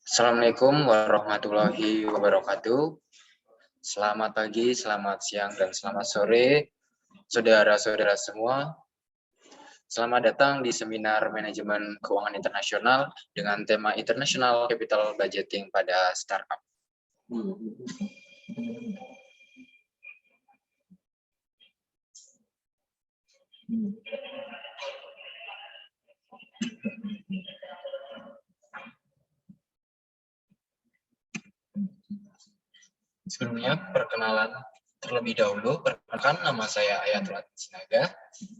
Assalamualaikum warahmatullahi wabarakatuh. Selamat pagi, selamat siang, dan selamat sore, saudara-saudara semua. Selamat datang di seminar manajemen keuangan internasional dengan tema International Capital Budgeting pada Startup. Sebelumnya, perkenalan terlebih dahulu. Perkenalkan, nama saya Ayatullah Sinaga.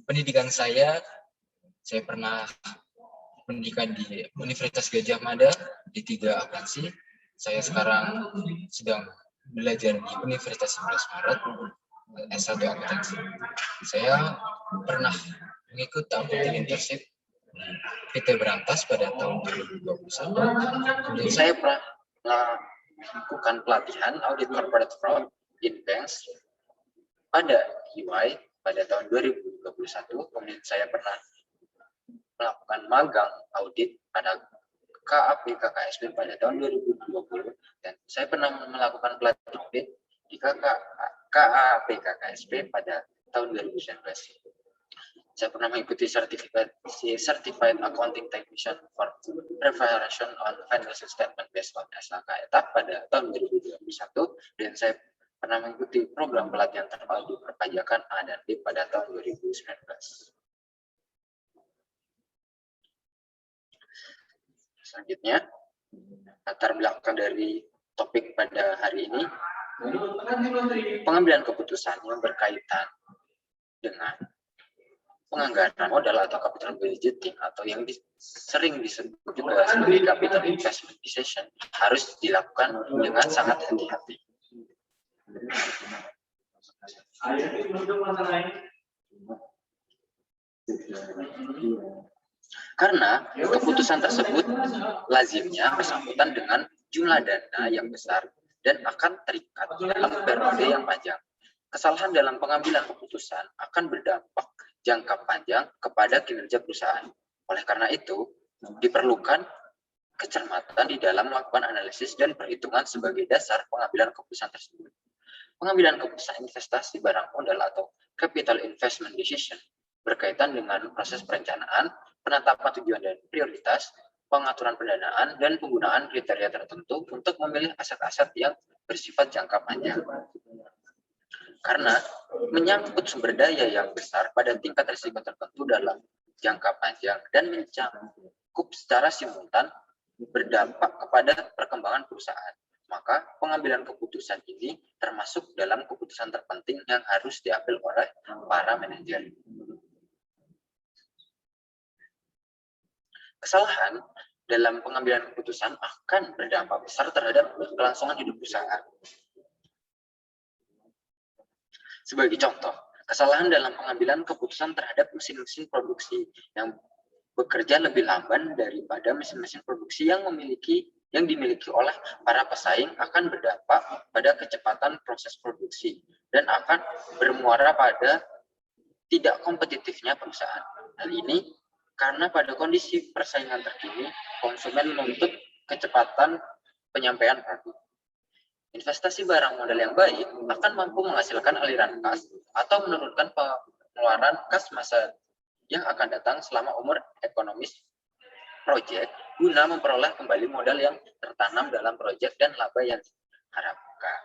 Pendidikan saya pernah pendidikan di Universitas Gadjah Mada di 3 akansi. Saya sekarang sedang belajar di Universitas 11 Maret S1 akuntansi. Saya pernah mengikuti accounting internship di PT Berantas pada tahun 2021. Kemudian saya pernah melakukan pelatihan audit corporate fraud in banks pada EY pada tahun 2021. Kemudian saya pernah melakukan magang audit pada KAP KKSP pada tahun 2020, dan saya pernah melakukan pelatihan audit di KAP KKSP pada tahun 2019. Saya pernah mengikuti sertifikasi Certified Accounting Technician for Preparation on Financial Statement based on SAK pada tahun 2021, dan saya pernah mengikuti program pelatihan terpadu di perpajakan A dan B pada tahun 2019. Selanjutnya, latar belakang dari topik pada hari ini, pengambilan keputusan yang berkaitan dengan penganggaran modal atau capital budgeting atau yang sering disebut juga sebagai capital investment decision harus dilakukan dengan sangat hati-hati. Karena keputusan tersebut lazimnya bersangkutan dengan jumlah dana yang besar dan akan terikat dalam periode yang panjang. Kesalahan dalam pengambilan keputusan akan berdampak jangka panjang kepada kinerja perusahaan. Oleh karena itu, diperlukan kecermatan di dalam melakukan analisis dan perhitungan sebagai dasar pengambilan keputusan tersebut. Pengambilan keputusan investasi barang modal atau capital investment decision berkaitan dengan proses perencanaan, penetapan tujuan dan prioritas, pengaturan pendanaan, dan penggunaan kriteria tertentu untuk memilih aset-aset yang bersifat jangka panjang. Karena menyangkut sumber daya yang besar pada tingkat risiko tertentu dalam jangka panjang dan mencakup secara simultan berdampak kepada perkembangan perusahaan, maka pengambilan keputusan ini termasuk dalam keputusan terpenting yang harus diambil oleh para manajer. Kesalahan dalam pengambilan keputusan akan berdampak besar terhadap kelangsungan hidup perusahaan. Sebagai contoh, kesalahan dalam pengambilan keputusan terhadap mesin-mesin produksi yang bekerja lebih lamban daripada mesin-mesin produksi yang dimiliki oleh para pesaing akan berdampak pada kecepatan proses produksi dan akan bermuara pada tidak kompetitifnya perusahaan. Hal ini karena pada kondisi persaingan terkini, konsumen menuntut kecepatan penyampaian produk. Investasi barang modal yang baik akan mampu menghasilkan aliran kas atau menurunkan pengeluaran kas masa yang akan datang selama umur ekonomis proyek guna memperoleh kembali modal yang tertanam dalam proyek dan laba yang diharapkan.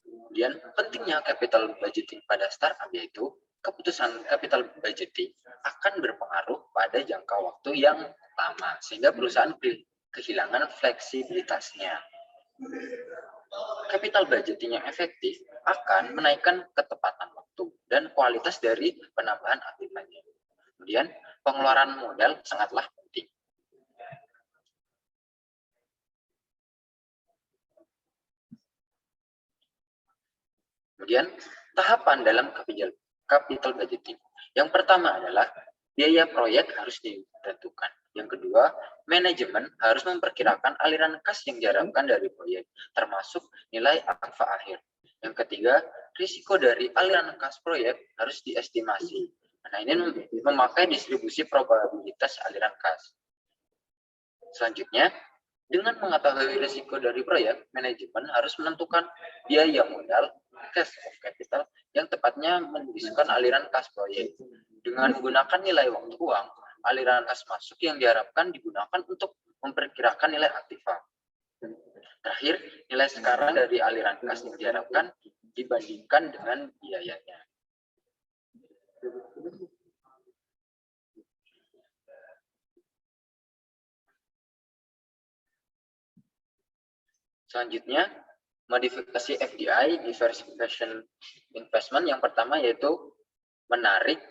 Kemudian pentingnya capital budgeting pada startup yaitu keputusan capital budgeting akan berpengaruh pada jangka waktu yang lama sehingga perusahaan kehilangan fleksibilitasnya. Capital budgeting yang efektif akan menaikkan ketepatan waktu dan kualitas dari penambahan aktifnya. Kemudian pengeluaran modal sangatlah penting. Kemudian tahapan dalam capital budgeting. Yang pertama adalah biaya proyek harus ditentukan. Yang kedua, manajemen harus memperkirakan aliran kas yang diharapkan dari proyek, termasuk nilai aktiva akhir. Yang ketiga, risiko dari aliran kas proyek harus diestimasi. Nah, ini memakai distribusi probabilitas aliran kas. Selanjutnya, dengan mengetahui risiko dari proyek, manajemen harus menentukan biaya modal, cash of capital, yang tepatnya mendiskusikan aliran kas proyek. Dengan menggunakan nilai waktu uang, aliran kas masuk yang diharapkan digunakan untuk memperkirakan nilai aktiva. Terakhir, nilai sekarang dari aliran kas yang diharapkan dibandingkan dengan biayanya. Selanjutnya, modifikasi FDI, diversification investment, yang pertama yaitu menarik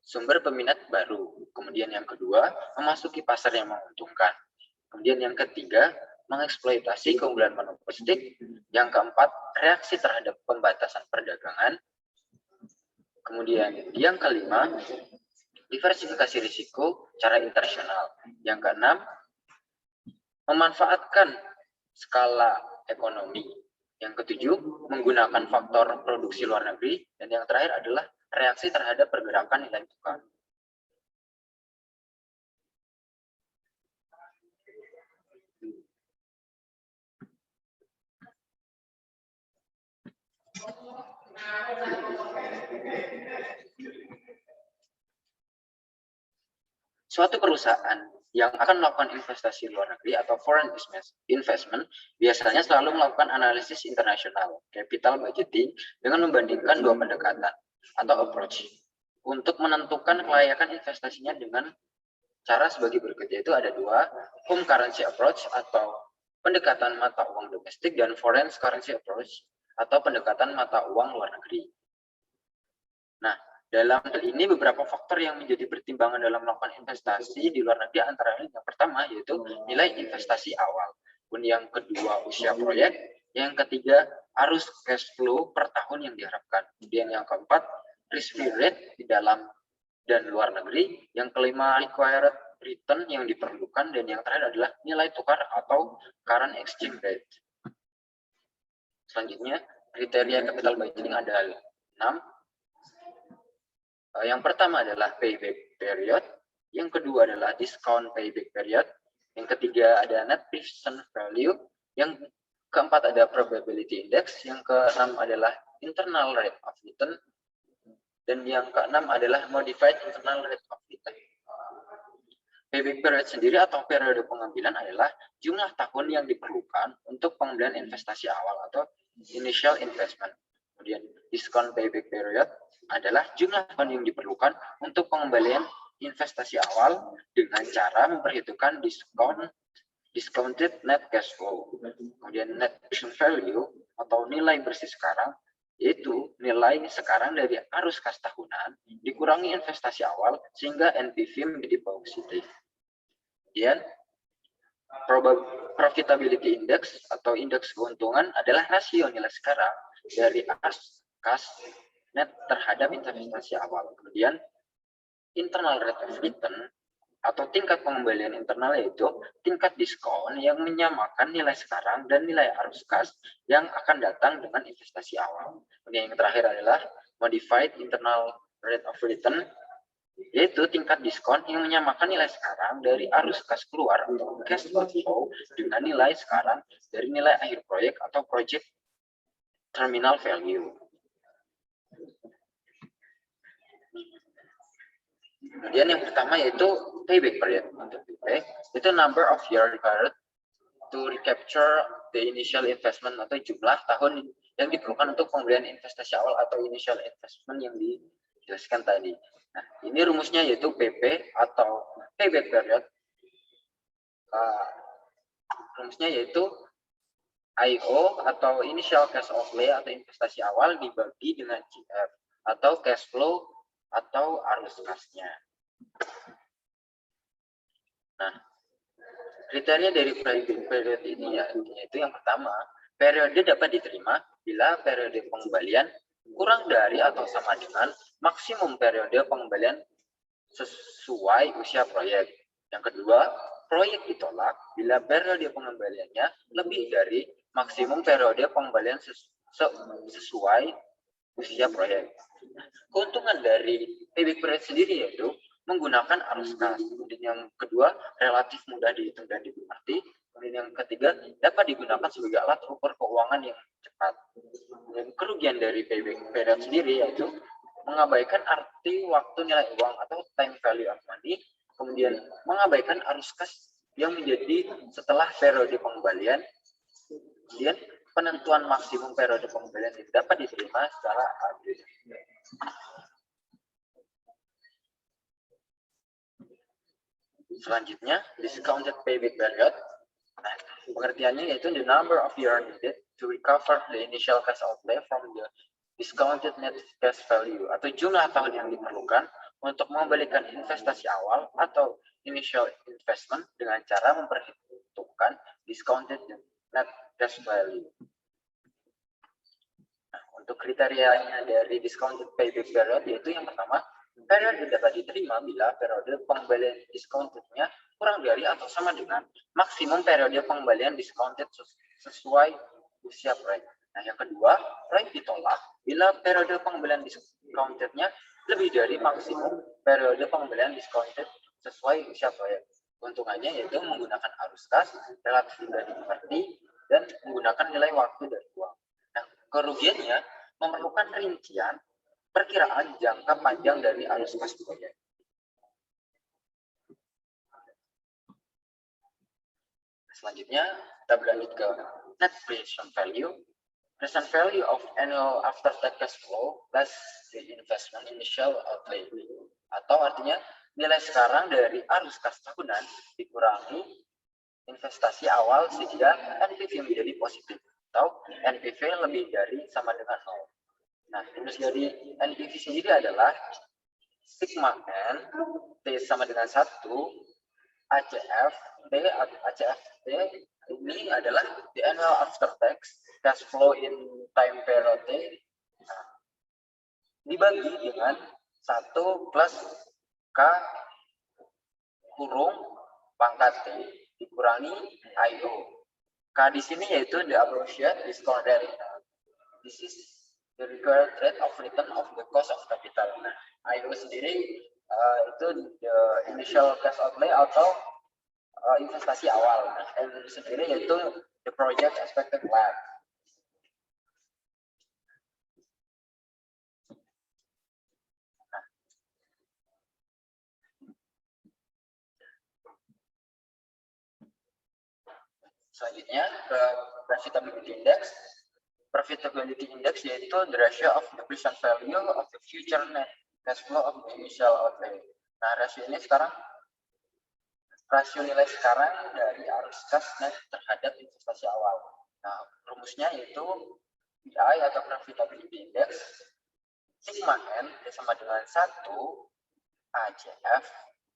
sumber peminat baru. Kemudian yang kedua, memasuki pasar yang menguntungkan. Kemudian yang ketiga, mengeksploitasi keunggulan monopolistik. Yang keempat, reaksi terhadap pembatasan perdagangan. Kemudian yang kelima, diversifikasi risiko secara internasional. Yang keenam, memanfaatkan skala ekonomi. Yang ketujuh, menggunakan faktor produksi luar negeri. Dan yang terakhir adalah reaksi terhadap pergerakan nilai tukar. Suatu perusahaan yang akan melakukan investasi luar negeri atau foreign investment biasanya selalu melakukan analisis internasional, capital budgeting, dengan membandingkan dua pendekatan atau approach untuk menentukan kelayakan investasinya dengan cara sebagai berikut, yaitu ada dua, home currency approach atau pendekatan mata uang domestik, dan foreign currency approach atau pendekatan mata uang luar negeri. Nah, dalam hal ini beberapa faktor yang menjadi pertimbangan dalam melakukan investasi di luar negeri antara lain yang pertama yaitu nilai investasi awal, kemudian yang kedua usia proyek, yang ketiga arus cash flow per tahun yang diharapkan, kemudian yang keempat risk free rate di dalam dan luar negeri, yang kelima required return yang diperlukan, dan yang terakhir adalah nilai tukar atau current exchange rate. Selanjutnya kriteria capital budgeting ada 6. Yang pertama adalah payback period, yang kedua adalah discount payback period, yang ketiga ada net present value, yang keempat ada probability index, yang keenam adalah internal rate of return, dan yang keenam adalah modified internal rate of return. Payback period sendiri atau periode pengambilan adalah jumlah tahun yang diperlukan untuk pengambilan investasi awal atau initial investment. Kemudian discount payback period adalah jumlah tahun yang diperlukan untuk pengembalian investasi awal dengan cara memperhitungkan discounted net cash flow. Kemudian net present value atau nilai bersih sekarang, yaitu nilai sekarang dari arus kas tahunan dikurangi investasi awal sehingga NPV menjadi positif. Kemudian profitability index atau indeks keuntungan adalah rasio nilai sekarang dari arus kas net terhadap investasi awal. Kemudian internal rate of return atau tingkat pengembalian internal yaitu tingkat diskon yang menyamakan nilai sekarang dan nilai arus kas yang akan datang dengan investasi awal. Kemudian yang terakhir adalah modified internal rate of return, yaitu tingkat diskon yang menyamakan nilai sekarang dari arus kas keluar atau cash outflow dengan nilai sekarang dari nilai akhir proyek atau project terminal value. Kemudian yang pertama yaitu payback period. Untuk payback itu number of year required to recapture the initial investment atau jumlah tahun yang diperlukan untuk pembelian investasi awal atau initial investment yang dijelaskan tadi. Nah, ini rumusnya yaitu PP atau payback period. Rumusnya yaitu IO atau initial cash outlay atau investasi awal dibagi dengan GF atau cash flow atau arus kasnya. Nah, kriteria dari payback period ini yaitu yang pertama, periode dapat diterima bila periode pengembalian kurang dari atau sama dengan maksimum periode pengembalian sesuai usia proyek. Yang kedua, proyek ditolak bila periode pengembaliannya lebih dari maksimum periode pengembalian sesuai usia proyek. Keuntungan dari payback period sendiri yaitu menggunakan arus kas. Kemudian yang kedua, relatif mudah dihitung dan dimengerti. Kemudian yang ketiga, dapat digunakan sebagai alat ukur keuangan yang cepat. Dan kerugian dari payback period sendiri yaitu mengabaikan arti waktu nilai uang atau time value of money, kemudian mengabaikan arus kas yang menjadi setelah periode pengembalian, kemudian penentuan maksimum periode pengembalian yang dapat diterima secara adil. Selanjutnya, discounted payback period. Nah, pengertiannya yaitu the number of years needed to recover the initial cash outlay from the discounted net cash value, atau jumlah tahun yang diperlukan untuk mengembalikan investasi awal atau initial investment dengan cara memperhitungkan discounted net cash value. Nah, untuk kriterianya dari discounted payback period yaitu yang pertama, periode dapat diterima bila periode pengembalian discountednya kurang dari atau sama dengan maksimum periode pengembalian discounted sesuai usia proyek. Nah, yang kedua, proyek ditolak bila periode pengembalian discountednya lebih dari maksimum periode pengembalian discounted sesuai usia proyek. Keuntungannya yaitu menggunakan arus kas, relatif mudah dimengerti, dan menggunakan nilai waktu dari uang. Nah, kerugiannya memerlukan rincian perkiraan jangka panjang dari arus kas proyek. Selanjutnya, kita berlanjut ke net present value. Present value of annual after-tax cash flow plus the investment initial outlay. Atau artinya, nilai sekarang dari arus kas tahunan dikurangi investasi awal sehingga NPV menjadi positif. Atau NPV lebih dari sama dengan 0. Nah, rumus dari NPV sendiri adalah sigma N T sama dengan 1 ACF T ini adalah the annual after tax cash flow in time period T dibagi dengan 1 plus K kurung pangkat T dikurangi IO. K di sini yaitu the appropriate discount rate. This is the required rate of return of the cost of capital. Nah, IO sendiri itu the initial cash outlay atau investasi awal. Nah, M sendiri yaitu the project expected life. Nah, selanjutnya ke profitability index. Profitability index yaitu the ratio of the present value of the future net cash flow of the initial outlay. Nah, rasio ini sekarang rasio nilai sekarang dari arus kas net terhadap investasi awal. Nah, rumusnya yaitu PI atau profitability index sigma N sama dengan 1 ACF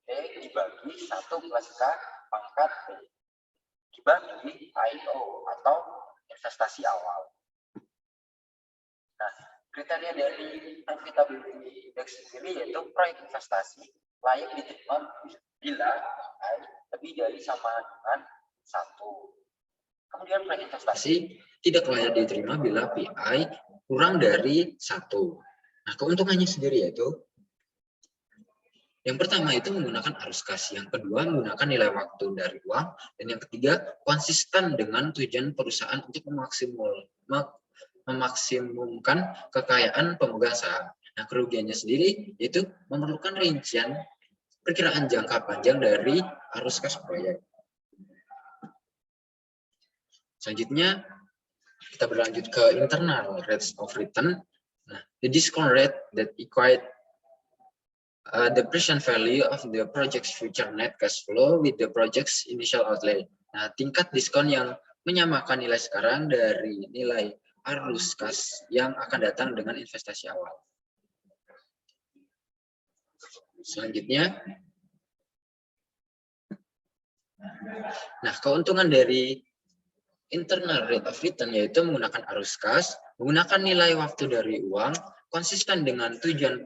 T dibagi 1 plus K pangkat T dibagi IO atau investasi awal. Nah, kriteria dari profitability index sendiri yaitu proyek investasi layak diterima bila PI lebih dari sama dengan 1. Kemudian proyek investasi tidak layak diterima bila PI kurang dari 1. Nah, keuntungannya sendiri yaitu yang pertama itu menggunakan arus kas, yang kedua menggunakan nilai waktu dari uang, dan yang ketiga konsisten dengan tujuan perusahaan untuk memaksimumkan kekayaan pemegang saham. Nah, kerugiannya sendiri yaitu memerlukan rincian perkiraan jangka panjang dari arus kas proyek. Selanjutnya kita berlanjut ke internal rates of return. Nah, the discount rate that equate the present value of the project's future net cash flow with the project's initial outlay. Nah, tingkat diskon yang menyamakan nilai sekarang dari nilai arus kas yang akan datang dengan investasi awal. Selanjutnya, nah, keuntungan dari internal rate of return yaitu menggunakan arus kas, menggunakan nilai waktu dari uang, konsisten dengan tujuan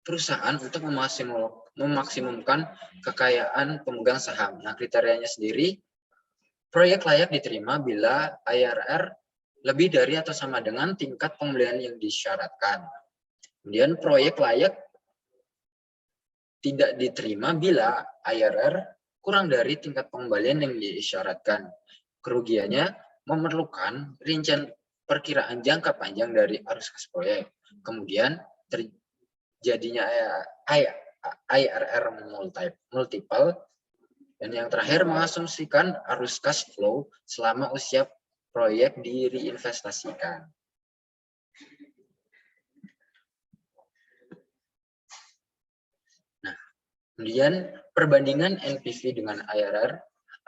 perusahaan untuk memaksimumkan kekayaan pemegang saham. Nah, kriterianya sendiri, proyek layak diterima bila IRR lebih dari atau sama dengan tingkat pembelian yang disyaratkan. Kemudian proyek layak tidak diterima bila IRR kurang dari tingkat pengembalian yang disyaratkan. Kerugiannya memerlukan rincian perkiraan jangka panjang dari arus kas proyek. Kemudian terjadinya IRR multiple, dan yang terakhir mengasumsikan arus cash flow selama usia proyek direinvestasikan. Nah, kemudian perbandingan NPV dengan IRR,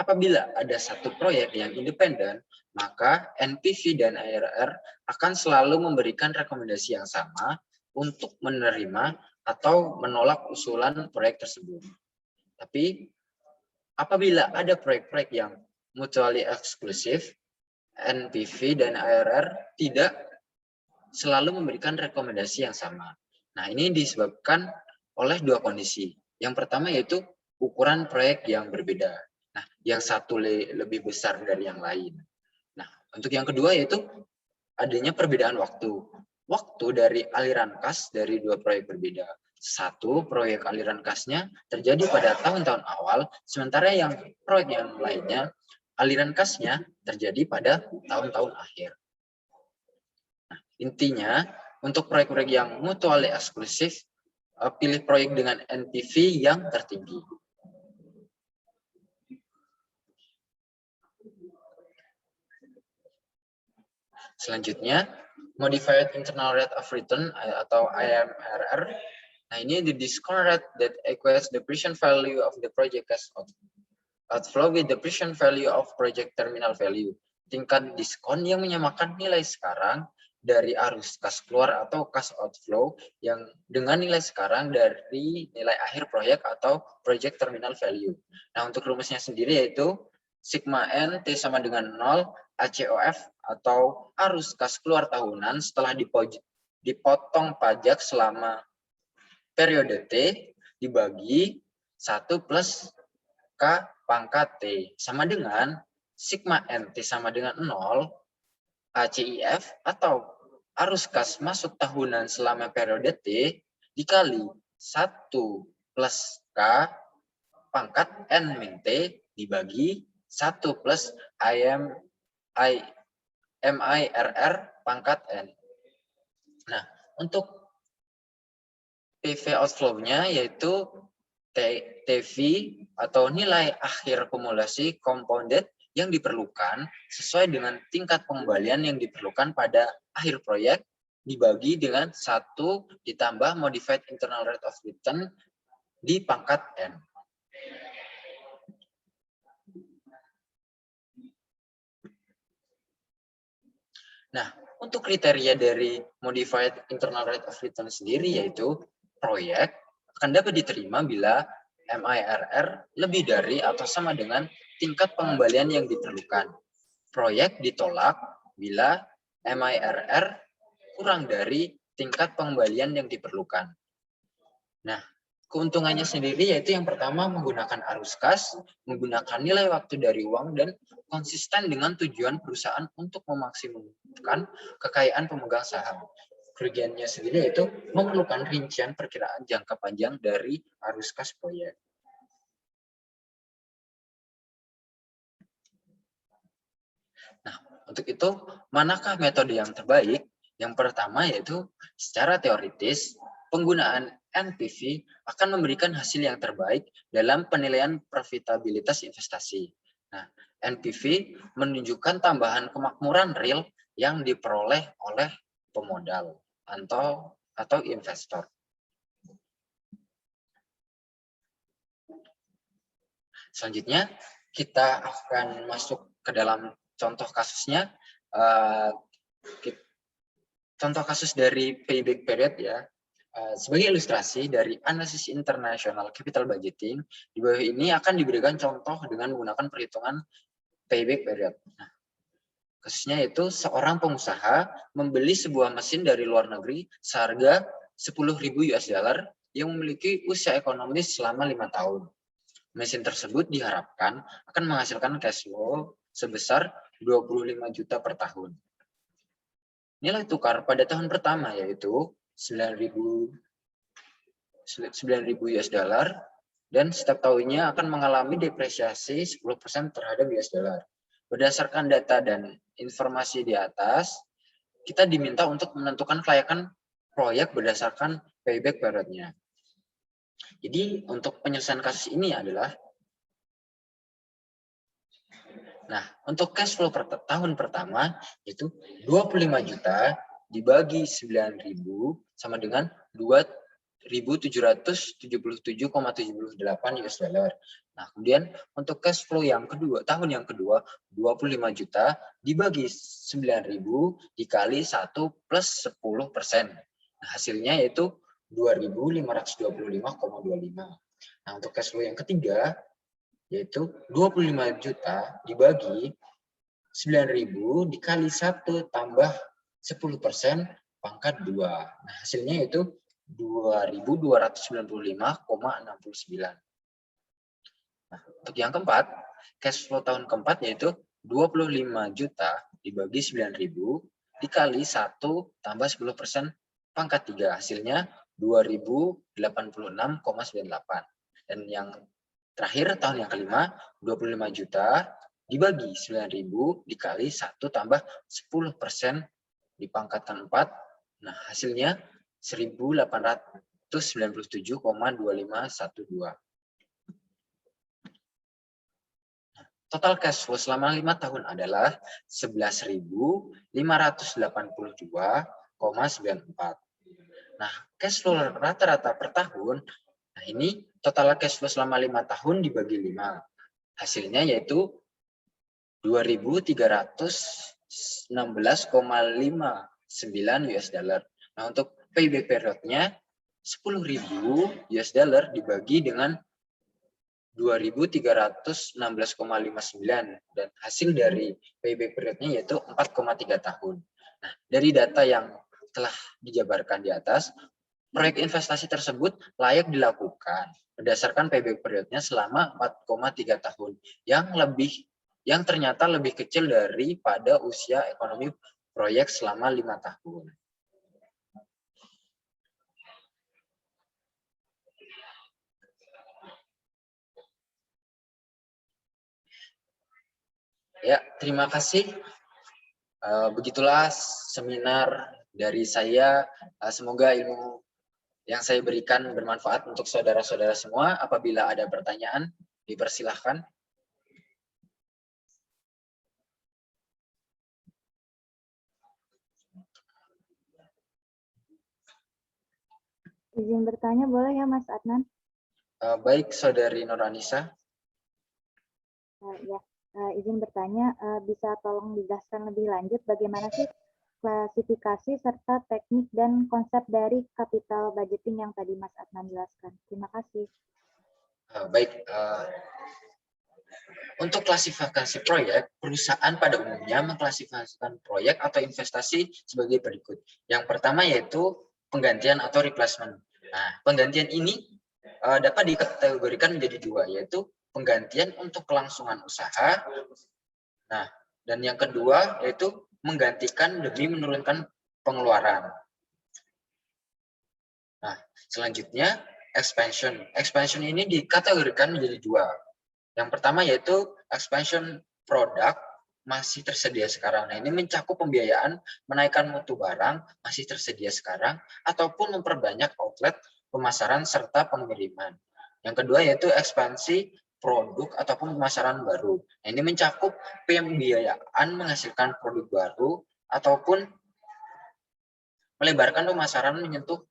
apabila ada satu proyek yang independen, maka NPV dan IRR akan selalu memberikan rekomendasi yang sama untuk menerima atau menolak usulan proyek tersebut. Tapi apabila ada proyek-proyek yang mutually eksklusif, NPV dan IRR tidak selalu memberikan rekomendasi yang sama. Nah, ini disebabkan oleh dua kondisi. Yang pertama yaitu ukuran proyek yang berbeda. Nah, yang satu lebih besar dari yang lain. Nah, untuk yang kedua yaitu adanya perbedaan waktu. Waktu dari aliran kas dari dua proyek berbeda. Satu, proyek aliran kasnya terjadi pada tahun-tahun awal, sementara yang proyek yang lainnya, aliran kasnya terjadi pada tahun-tahun akhir. Nah, intinya, untuk proyek-proyek yang mutually eksklusif, pilih proyek dengan NPV yang tertinggi. Selanjutnya, Modified Internal Rate of Return atau IMRR. Nah, ini the discount rate that equates the present value of the project cash outflow with the present value of project terminal value. Tingkat diskon yang menyamakan nilai sekarang dari arus kas keluar atau cash outflow yang dengan nilai sekarang dari nilai akhir proyek atau project terminal value. Nah, untuk rumusnya sendiri yaitu sigma N T sama dengan 0 ACOF atau arus kas keluar tahunan setelah dipotong pajak selama periode T dibagi 1 plus K pangkat T sama dengan sigma NT sama dengan 0 ACIF atau arus kas masuk tahunan selama periode T dikali 1 plus K pangkat N min T dibagi 1 plus MIRR pangkat N. Nah, untuk PV outflow-nya yaitu TV atau nilai akhir kumulasi compounded yang diperlukan sesuai dengan tingkat pengembalian yang diperlukan pada akhir proyek dibagi dengan 1 ditambah modified internal rate of return di pangkat N. Nah, untuk kriteria dari modified internal rate of return sendiri yaitu proyek akan dapat diterima bila MIRR lebih dari atau sama dengan tingkat pengembalian yang diperlukan. Proyek ditolak bila MIRR kurang dari tingkat pengembalian yang diperlukan. Nah, keuntungannya sendiri yaitu yang pertama menggunakan arus kas, menggunakan nilai waktu dari uang, dan konsisten dengan tujuan perusahaan untuk memaksimumkan kekayaan pemegang saham. Kerugiannya sendiri yaitu memerlukan rincian perkiraan jangka panjang dari arus kas proyek. Nah, untuk itu, manakah metode yang terbaik? Yang pertama yaitu secara teoritis, penggunaan NPV akan memberikan hasil yang terbaik dalam penilaian profitabilitas investasi. Nah, NPV menunjukkan tambahan kemakmuran real yang diperoleh oleh pemodal atau investor. Selanjutnya, kita akan masuk ke dalam contoh kasusnya. Contoh kasus dari payback period ya. Sebagai ilustrasi dari analisis internasional capital budgeting, di bawah ini akan diberikan contoh dengan menggunakan perhitungan payback period. Nah, kasusnya itu seorang pengusaha membeli sebuah mesin dari luar negeri seharga $10.000 yang memiliki usia ekonomis selama 5 tahun. Mesin tersebut diharapkan akan menghasilkan cash flow sebesar 25 juta per tahun. Nilai tukar pada tahun pertama yaitu 9.000 US dollar dan setiap tahunnya akan mengalami depresiasi 10% terhadap US dollar. Berdasarkan data dan informasi di atas, kita diminta untuk menentukan kelayakan proyek berdasarkan payback periodnya. Jadi untuk penyelesaian kasus ini adalah, nah untuk cash flow per tahun pertama itu 25 juta dibagi 9.000 sama dengan 2.777,78 US dollar. Nah, kemudian untuk cash flow yang kedua, tahun yang kedua, 25 juta dibagi 9.000 dikali 1 plus 10%. Nah, hasilnya yaitu 2.525,25. Nah, untuk cash flow yang ketiga, yaitu 25 juta dibagi 9.000 dikali 1 tambah 10% pangkat 2. Nah, hasilnya yaitu 2.295,69. Nah, untuk yang keempat, cash flow tahun keempat yaitu 25 juta dibagi 9.000 dikali 1 tambah 10% pangkat 3. Hasilnya 2.086,98. Dan yang terakhir tahun yang kelima, 25 juta dibagi 9.000 dikali 1 tambah 10% dipangkatkan 4. Nah, hasilnya 1.897,2512. Total cash flow selama 5 tahun adalah 11.582,94. Nah, cash flow rata-rata per tahun, nah ini total cash flow selama 5 tahun dibagi 5. Hasilnya yaitu 2.316,59 US dollar. Nah, untuk payback periodnya 10.000 US dollar dibagi dengan 2.316,59 dan hasil dari payback periodnya yaitu 4,3 tahun. Nah, dari data yang telah dijabarkan di atas, proyek investasi tersebut layak dilakukan berdasarkan payback periodnya selama 4,3 tahun yang ternyata lebih kecil daripada usia ekonomi proyek selama 5 tahun. Ya, terima kasih. Begitulah seminar dari saya. Semoga ilmu yang saya berikan bermanfaat untuk saudara-saudara semua. Apabila ada pertanyaan, dipersilahkan. Izin bertanya boleh ya Mas Adnan? Baik, Saudari Nurhanisa. Ya, izin bertanya, bisa tolong dijelaskan lebih lanjut bagaimana sih klasifikasi serta teknik dan konsep dari capital budgeting yang tadi Mas Adnan jelaskan. Terima kasih. Baik, untuk klasifikasi proyek, perusahaan pada umumnya mengklasifikasikan proyek atau investasi sebagai berikut. Yang pertama yaitu penggantian atau replacement. Nah, penggantian ini dapat dikategorikan menjadi dua, yaitu penggantian untuk kelangsungan usaha. Nah, dan yang kedua yaitu menggantikan demi menurunkan pengeluaran. Nah, selanjutnya expansion. Expansion ini dikategorikan menjadi dua. Yang pertama yaitu expansion produk masih tersedia sekarang. Nah, ini mencakup pembiayaan menaikkan mutu barang masih tersedia sekarang ataupun memperbanyak outlet pemasaran serta pengiriman. Yang kedua yaitu ekspansi produk ataupun pemasaran baru. Nah, ini mencakup pembiayaan menghasilkan produk baru ataupun melebarkan pemasaran menyentuh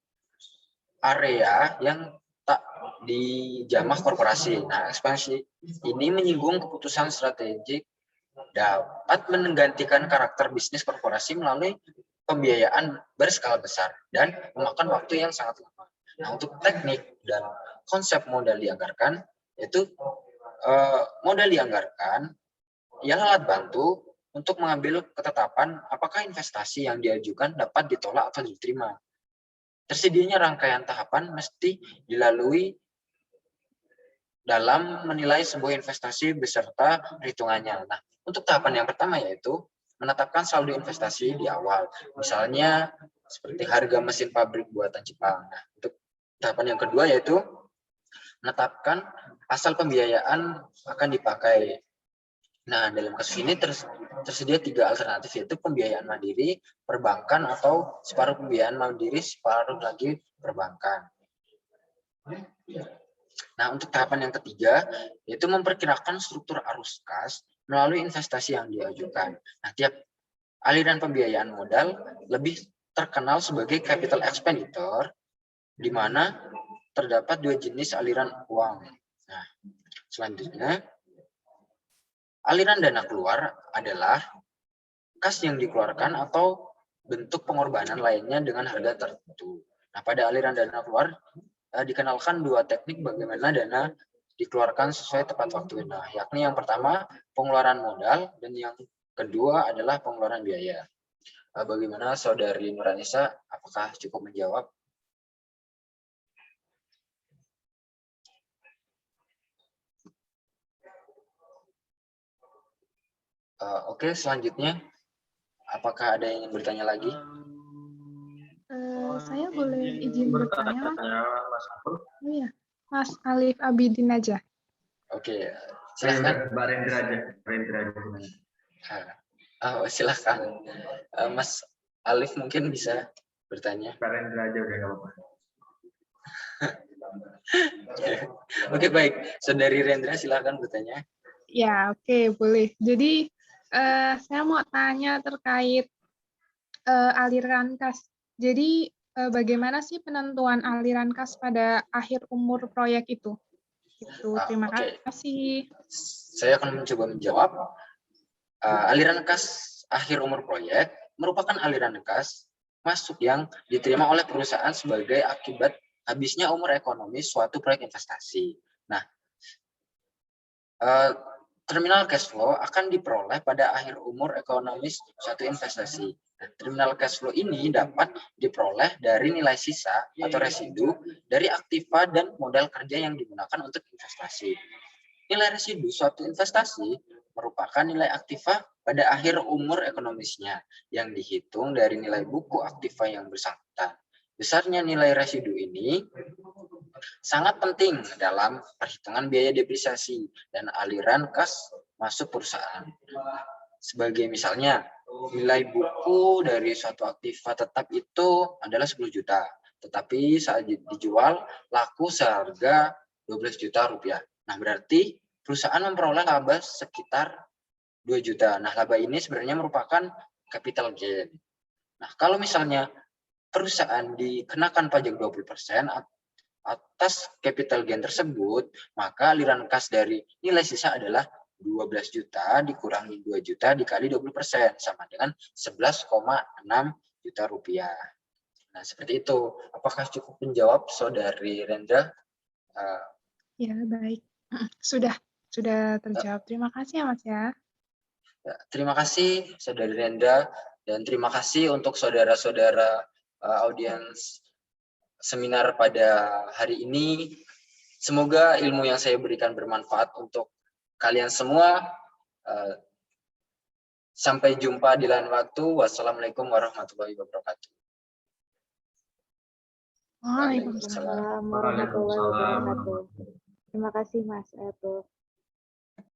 area yang tak dijamah korporasi. Nah, ekspansi ini menyinggung keputusan strategik dapat menggantikan karakter bisnis korporasi melalui pembiayaan berskala besar dan memakan waktu yang sangat lama. Nah, untuk teknik dan konsep modal dianggarkan, yaitu modal dianggarkan ialah alat bantu untuk mengambil ketetapan apakah investasi yang diajukan dapat ditolak atau diterima. Tersedianya rangkaian tahapan mesti dilalui dalam menilai sebuah investasi beserta perhitungannya. Nah, untuk tahapan yang pertama yaitu menetapkan saldo investasi di awal. Misalnya seperti harga mesin pabrik buatan Jepang. Nah, untuk tahapan yang kedua yaitu menetapkan asal pembiayaan akan dipakai. Nah, dalam kasus ini tersedia 3 alternatif, yaitu pembiayaan mandiri, perbankan, atau separuh pembiayaan mandiri, separuh lagi perbankan. Nah, untuk tahapan yang ketiga, yaitu memperkirakan struktur arus kas melalui investasi yang diajukan. Nah, tiap aliran pembiayaan modal lebih terkenal sebagai capital expenditure, di mana terdapat 2 jenis aliran uang. Nah, selanjutnya, aliran dana keluar adalah kas yang dikeluarkan atau bentuk pengorbanan lainnya dengan harga tertentu. Nah, pada aliran dana keluar dikenalkan 2 teknik bagaimana dana dikeluarkan sesuai tepat waktu. Nah, yakni yang pertama pengeluaran modal dan yang kedua adalah pengeluaran biaya. Bagaimana Saudari Nuranisa? Apakah cukup menjawab? Oke, selanjutnya apakah ada yang ingin bertanya lagi? Saya boleh izin bertanya, Mas? Oh iya, Mas Alif Abidin aja. Oke, silahkan. Mbak Rendra aja. Silahkan. Mas Alif mungkin bisa bertanya. Mbak Rendra aja udah nggak apa-apa. Oke, baik. Saudari Rendra silahkan bertanya. Ya, oke, boleh. Jadi, saya mau tanya terkait aliran kas. Jadi, bagaimana sih penentuan aliran kas pada akhir umur proyek itu? Terima kasih. Saya akan mencoba menjawab. Aliran kas akhir umur proyek merupakan aliran kas masuk yang diterima oleh perusahaan sebagai akibat habisnya umur ekonomi suatu proyek investasi. Nah, terminal cash flow akan diperoleh pada akhir umur ekonomis suatu investasi. Nah, terminal cash flow ini dapat diperoleh dari nilai sisa atau residu dari aktiva dan modal kerja yang digunakan untuk investasi. Nilai residu suatu investasi merupakan nilai aktiva pada akhir umur ekonomisnya yang dihitung dari nilai buku aktiva yang bersangkutan. Besarnya nilai residu ini sangat penting dalam perhitungan biaya depresiasi dan aliran kas masuk perusahaan. Sebagai misalnya, nilai buku dari suatu aktiva tetap itu adalah 10 juta, tetapi saat dijual laku seharga 12 juta rupiah. Nah, berarti perusahaan memperoleh laba sekitar 2 juta. Nah, laba ini sebenarnya merupakan capital gain. Nah, kalau misalnya perusahaan dikenakan pajak 20% atas capital gain tersebut, maka aliran kas dari nilai sisa adalah 12 juta dikurangi 2 juta dikali 20%, sama dengan 11,6 juta rupiah. Nah, seperti itu. Apakah cukup menjawab Saudari Rendra? Ya, baik. Sudah terjawab. Terima kasih ya, Mas ya. Terima kasih Saudari Rendra, dan terima kasih untuk saudara-saudara audiens seminar pada hari ini. Semoga ilmu yang saya berikan bermanfaat untuk kalian semua. Sampai jumpa di lain waktu. Wassalamualaikum warahmatullahi wabarakatuh. Waalaikumsalam warahmatullahi wabarakatuh. Terima kasih Mas Eto.